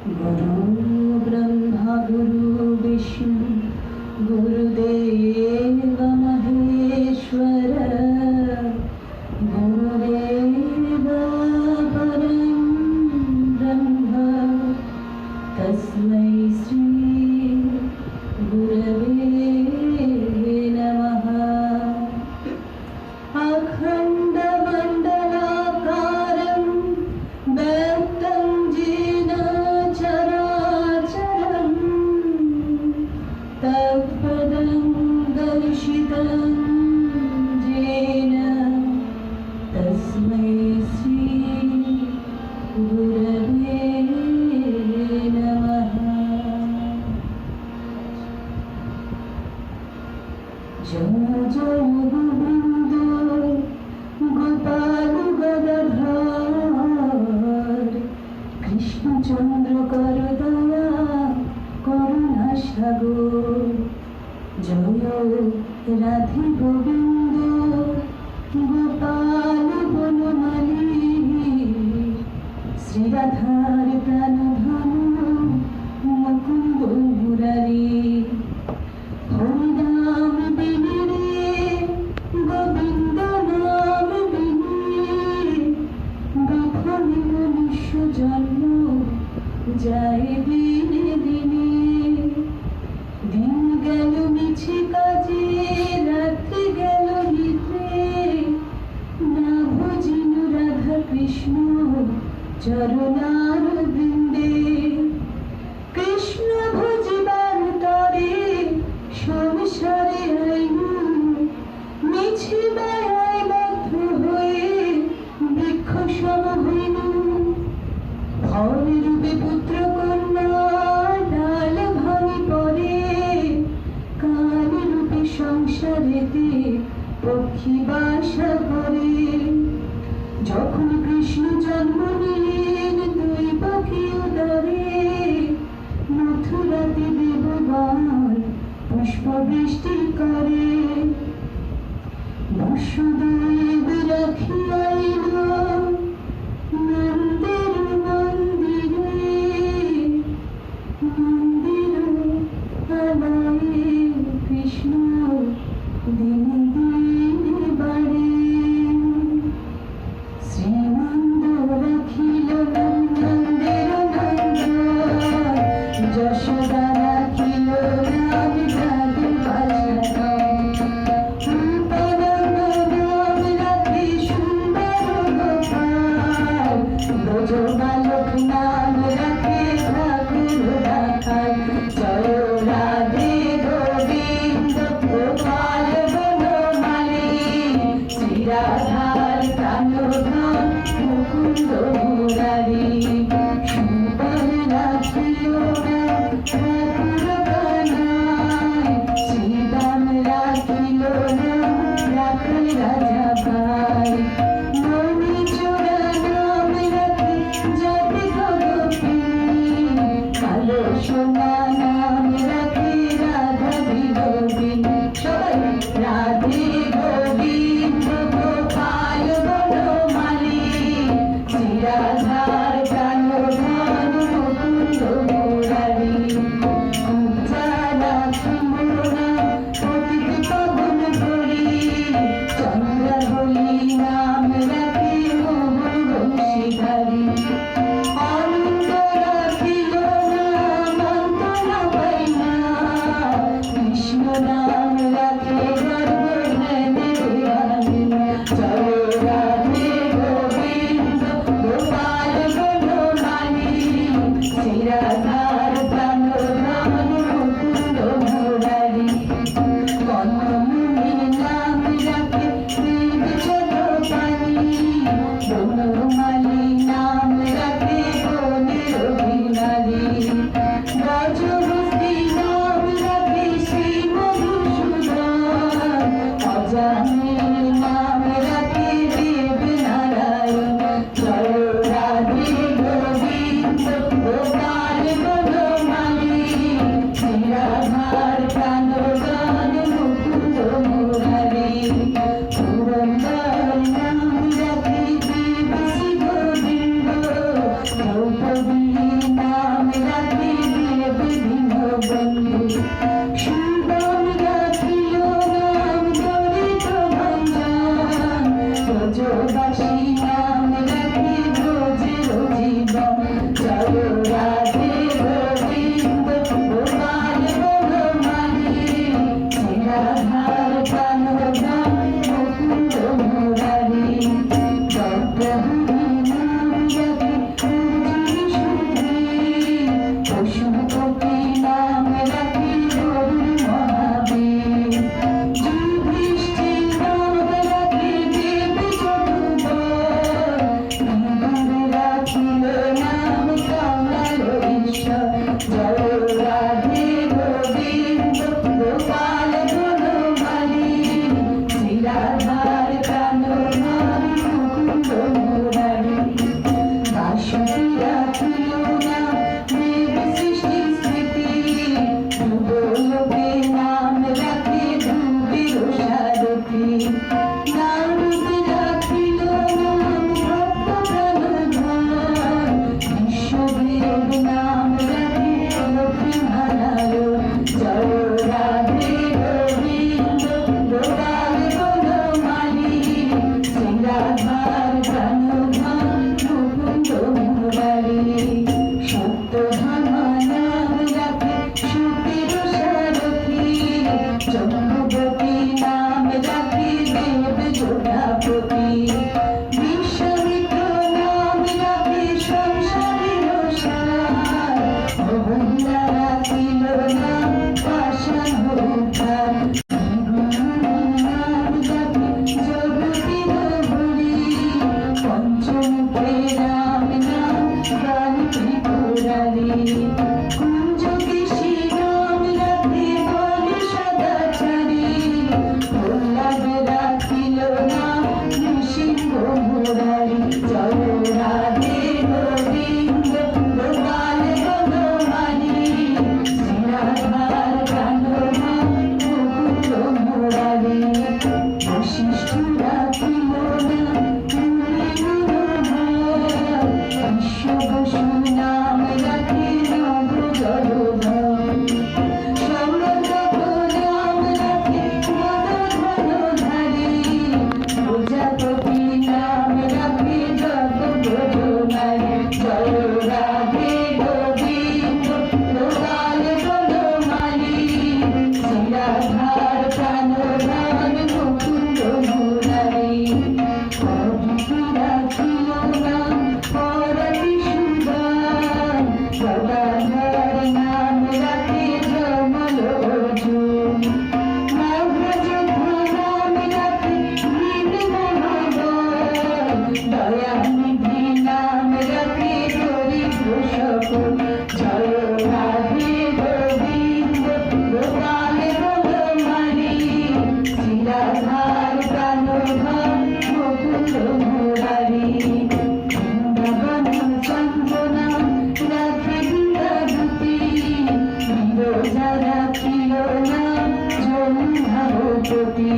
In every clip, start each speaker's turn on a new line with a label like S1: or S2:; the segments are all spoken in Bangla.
S1: गुरु ब्रह्मा गुरु विष्णु गुरुदेव महेश्वर गुरुदेव परं ब्रह्म तस्मै श्री गुरवे नमः। अखण्डमण्डलाकारं व्यक्तं येन चराचरं तत्पदं दर्शितं येन तस्मै श्री गुरवे नमः। जय जय गोविन्द गोपाल गदाधर कृष्णचन्द्र करदया করুণা সাগর। জয় রাধে গোবিন্দ গোপাল বনমালী শ্রীরাধার প্রাণধনু মুকুন্দ মুরারি। হরিনাম বিনে রে গোবিন্দ নাম বিনে বিফলে মনুষ্য জন্ম যায় দিনে দিনে। দিন গেল মিছে কাজে রাত্রি গেল নিদ্রে না ভজিল রাধা কৃষ্ণ চরণার বৃন্দে। কৃষ্ণ ভজিবার তরে সংসারে আইনু মিছে মায়ায় বদ্ধ হয়ে বৃক্ষ সম হইনু। ভবে রূপে পুত্র কন্যা ডাল ভাঙি পড়ে কাল রূপে সংসারেতে পক্ষী বাসা করে। যখন কৃষ্ণ জন্ম নিলেন দুই পাখি উদরে মথুরাতে দেবগণ পুষ্প বৃষ্টি করে। বসুদেব রাখিয়াইল নন্দের মন্দিরে মন্দির আলয়ে কৃষ্ণ দিনে দিনে বাড়ে। শ্রীনন্দ রাখিল নন্দের নন্দন যশোদা রাখিল রাম রাধে বালক নাম রাখে ঠাকুর রাখাল। জয় রাধে গোবিন্দ গোপাল বনমালী শ্রীরাধার প্রাণধন মুকুন্দ মুরারি। সুবল রাখিল ঠাকুর কানাই শ্রীরাম রাখিল নাম রাখাল রাজা ভাই। মনি চোরা নাম রাখে জাতি গরবিনী কালো সোনা নাম রাখে রাধা বিনোদিনী। সবাই রাধে গোবিন্দ গোপাল বনমালী শ্রীরাধার প্রাণধন মুকুন্দ মুরারি। গুপ্তা রাখিল নাম পতিত পবন হরি চন্দ্রাবলী নাম রাখে মোহন বংশীধারী। অনন্ত রাখিল নাম অন্ত কৃষ্ণ জয় রাধে গোবিন্দ গোপাল বনমালী শ্রী রাধার প্রাণনাথ মুকুন্দ মুরারি বাঁশি রাখিল না দেব সৃষ্টি স্থিতি ধ্রুবলোকে নাম রাখে ধ্রুবের সারথি নারদ রাখিল নাম ভক্ত প্রাণধন বিশ্বদেব নাম রাখে লক্ষ্মীনারায়ণ জয় রাধে গোবিন্দ গোপাল বনমালী শ্রী রাধার প্রাণধন মুকুন্দ মুরারি সত্যভামা নাম রাখে সুখের সারথি জম্বুবতী নাম রাখে দেব জোড়াপতি বিশ্বামিত্র নাম রাখে সংসারের সার মোহনলা রাখিল নাম পাষাণ উদ্ধার নাম রাখে জগতীর হরি পঞ্চমুখে রাম নাম গান ত্রিপুরারি কুঞ্জকেশী নাম রাখে বলে সদাচারী প্রহ্লাদ রাখিল নাম নৃসিংহ মুরারি জয় রাধে গোবিন্দ গোপাল বনমালী শ্রী রাধার প্রাণনাথ মুকুন্দ মুরারি বশিষ্ঠ রাখিল নাম বিশ্ব বসু নাম রাখে নব জলধর সৌরভ নাম রাখে মদধনধারী প্রজাপতি নাম রাখে জগৎ জয় রাধে গোবিন্দ গোপাল বনমালী শ্রী রাধার প্রাণনাথ মুকুন্দ মুরারি রাখিল নাম পরতি সুদান গদাধর নাম রাখে জমলোচন নাগরাজধ্বজ নাম রাখে নীলমহাবল দয়ানিধি নাম রাখে দরিদ্র সকল জয় রাধে গোবিন্দ গোপাল বনমালী শ্রী রাধার প্রাণধন মুকুন্দ মুরারি বৃন্দাবন চন্দনা রাধে বৃন্দাবতী বিরজা রাখিল নাম যমুনাবতী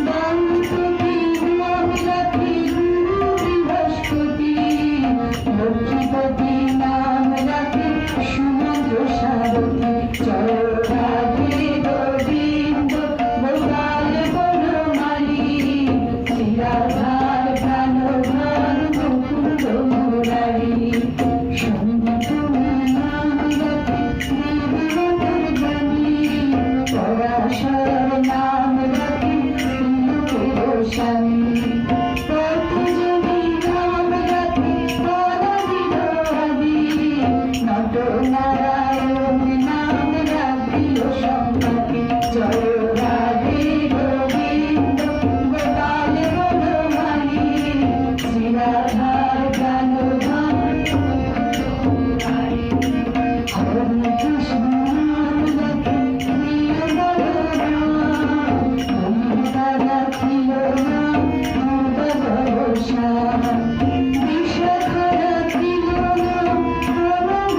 S1: বামপতি নাম রাখে গুরু বৃহস্পতি লক্ষ্মীপতি নাম রাখে সুমন্ত্র সারথি জয় রাধে গোবিন্দ গোপাল বনমালী শ্রী রাধার প্রাণধন মুকুন্দ মুরারি সঙ্গীত নাম রাখে দেবতার জ্ঞানী পরাশর নাম রাখে সিন্ধুকের স্বামী পতঞ্জলি নাম রাখে পরাবির আদি নটনারায়ণ নাম রাখিল সম্পতি জয় রাধে গোবিন্দ গোপাল বনমালী শ্রী রাধার প্রাণধন হরে কৃষ্ণ নাম রাখে প্রিয় বলরাম মমতা রাখিল নাম ভগবশ্যাম বিশাখা রাখিল নাম পরম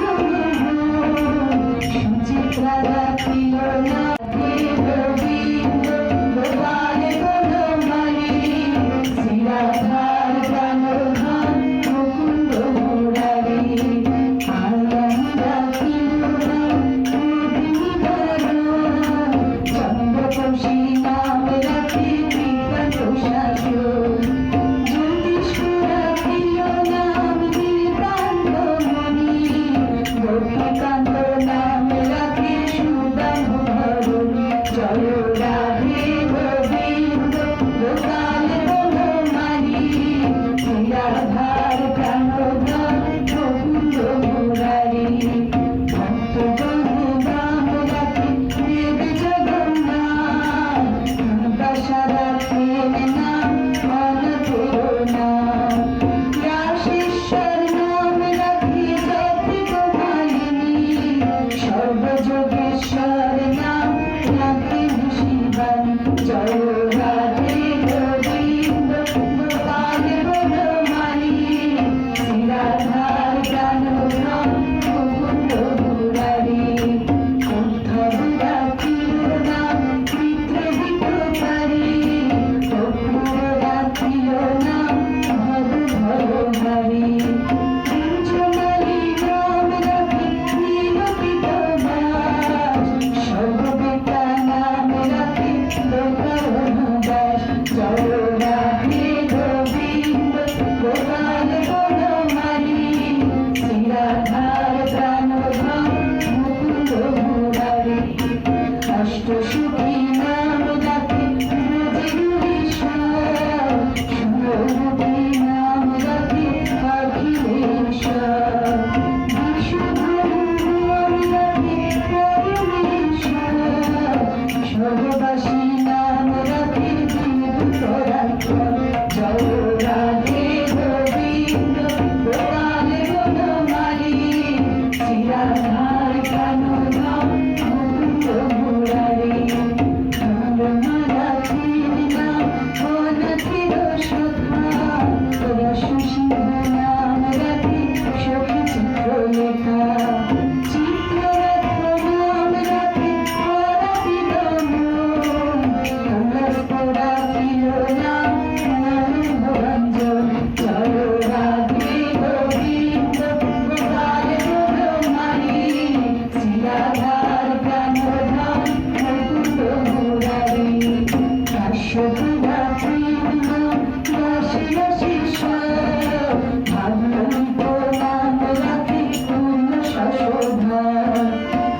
S1: বংশধর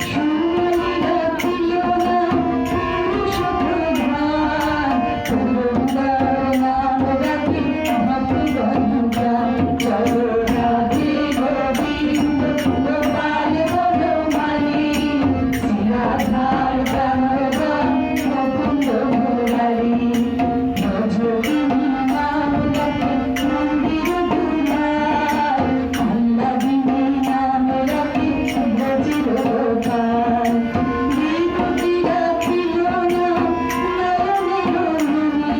S1: সুন্দরী রাখিল নাম পুরুষ প্রধান পুরন্দর নাম রাখি ভগবান চলো রাধে গোবিন্দ গোপাল বনমালী শ্রী রাধার প্রাণধন মুকুন্দ মুরারি ভজগিনী নাম রাখি মন্দির দুলাল আল্লাদিনী নাম রাখি ব্রজের গোপাল বিভূতি রাখিল নাম নয়নের মণি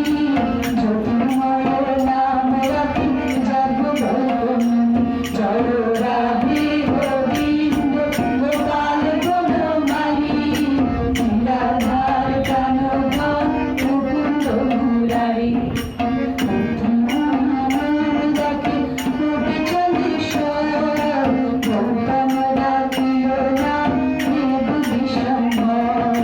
S1: জ্যোতির্ময় নাম রাখি জগবন্ধু চলো রাধে গোবিন্দ গোপাল বনমালী শ্রী রাধার প্রাণধন মুকুন্দ মুরারি দেখে কবি চন্দ্রেশ্বর গৌতম রাখিল নাম বিশ্বম্ভর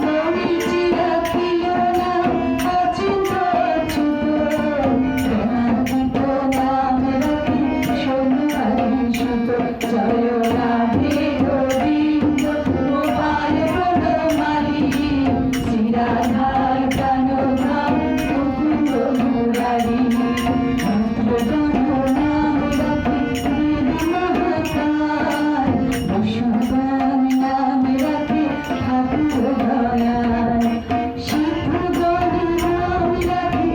S1: মরিচি রাখিল নাম অচিন্ত অচ্যুত প্রেমাতীত নাম রাখি সোনুমারি সুত চলো রাধে গোবিন্দ গোপাল বনমালী শ্রী রাধার প্রাণধন মুকুন্দ মুরারি মন্ত্রগণ নাম রাখি দেবী মহাকাল বসুধন নাম রাখি ঠাকুর দয়াল শিবগণ নাম রাখি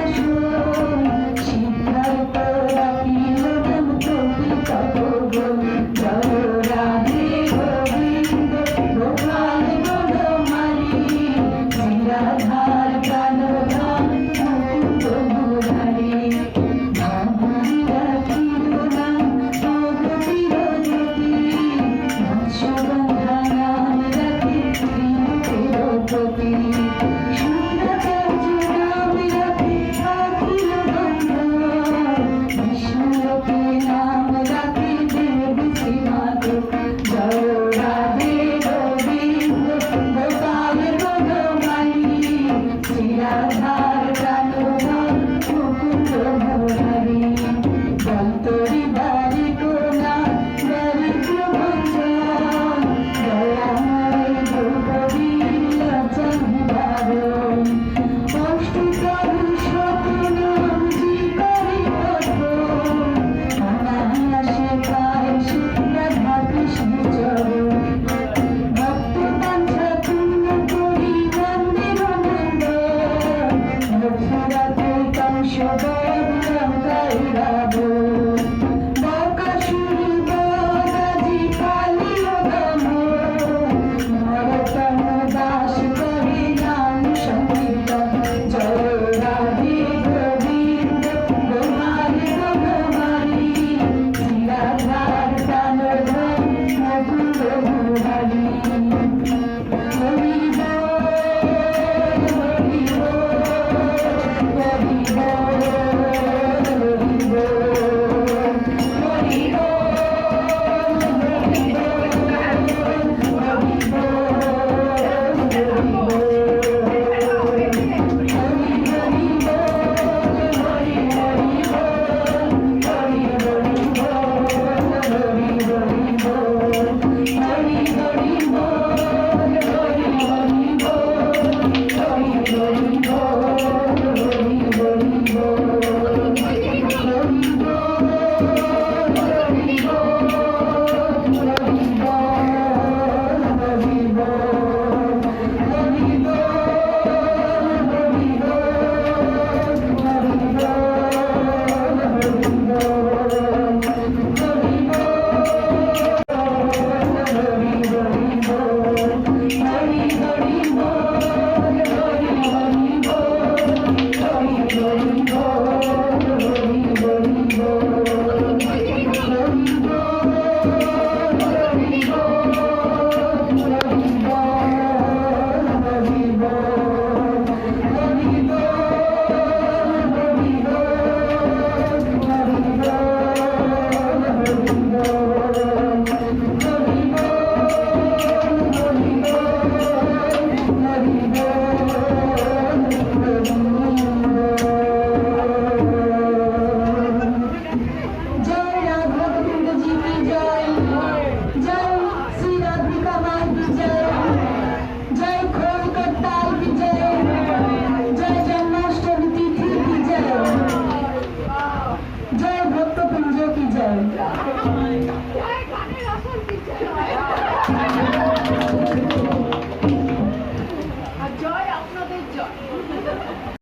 S1: কুণ্ডলনাশন সিদ্ধার্থ রাখিল নাম কপি তপোবন চলো রাধে গোবিন্দ গোপাল বনমালী শ্রী রাধার প্রাণধন মুকুন্দ মুরারি ভাবুরি রাখিল নাম অগতির জ্যোতি মৎস্যগন্ধা নাম রাখি ত্রিলোকের পতি শুক্রাচার্য নাম রাখি অখিল গন্ধর্ব বিষ্ণুলোকে নাম রাখি দেবী শ্রীমাতু জয় রাধে গোবিন্দ গোপাল বনমালী শ্রী রাধার প্রাণধন মুকুন্দ মুরারি দন্তরি বারিক নাম বারিক ভঞ্জন দয়াময় দ্রৌপদী লজ্জন বারণ অষ্টকারু শত নাম জিকারি পঠন অনায়াসে পায় রাধা কৃষ্ণ চরণ
S2: আর জয় আপনাদের জয়।